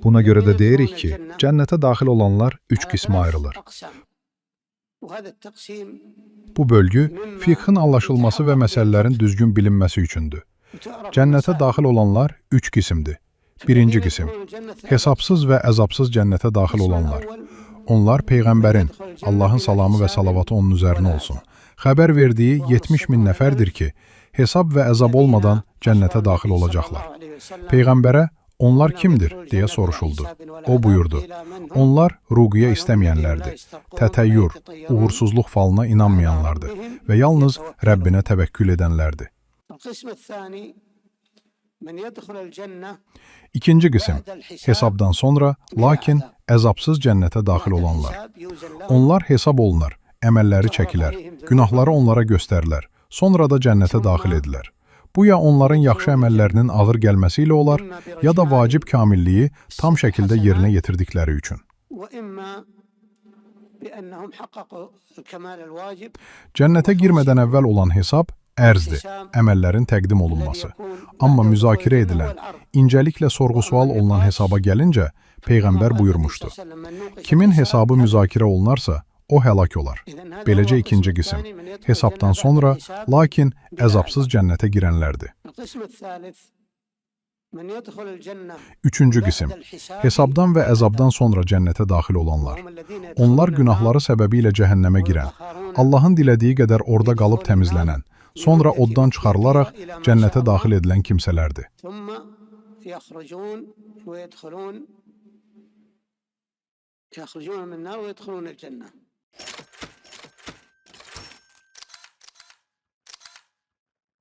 Buna görə də deyirik ki, cənnətə daxil olanlar üç qismə ayrılır. Bu bölgü fiqhin anlaşılması və məsələlərin düzgün bilinməsi üçündür. Cənnətə daxil olanlar üç qismdir. Birinci qism, hesabsız və əzabsız cənnətə daxil olanlar. Onlar Peyğəmbərin, Allahın salamı və salavatı onun üzərinə olsun, xəbər verdiyi 70 min nəfərdir ki, hesab və əzab olmadan cənnətə daxil olacaqlar. Peyğəmbərə, onlar kimdir, deyə soruşuldu. O buyurdu, onlar ruqiyyə istəməyənlərdir, tətəyyür, uğursuzluq falına inanmayanlardır və yalnız Rəbbinə təvəkkül edənlərdir. İkinci qism, hesabdan sonra, lakin əzabsız cənnətə daxil olanlar. Onlar hesab olunar, əməlləri çəkilər, günahları onlara göstərilər, sonra da cənnətə daxil edilər. Bu ya onların yaxşı əməllərinin ağır gəlməsi ilə olar, ya da vacib kamilliyi tam şəkildə yerinə yetirdikləri üçün. Cənnətə girmədən əvvəl olan hesab ərzdir, əməllərin təqdim olunması. Amma müzakirə edilən, incəliklə sorğu-sual olunan hesaba gəlincə, Peyğəmbər buyurmuşdu. Kimin hesabı müzakirə olunarsa, o həlak olar. Beləcə ikinci qism, hesabdan sonra, lakin əzabsız cənnətə girənlərdir. Üçüncü qism, hesabdan və əzabdan sonra cənnətə daxil olanlar. Onlar günahları səbəbilə cəhənnəmə girən, Allahın dilədiyi qədər orada qalıb təmizlənən, sonra oddan çıxarılaraq cənnətə daxil edilən kimsələrdir.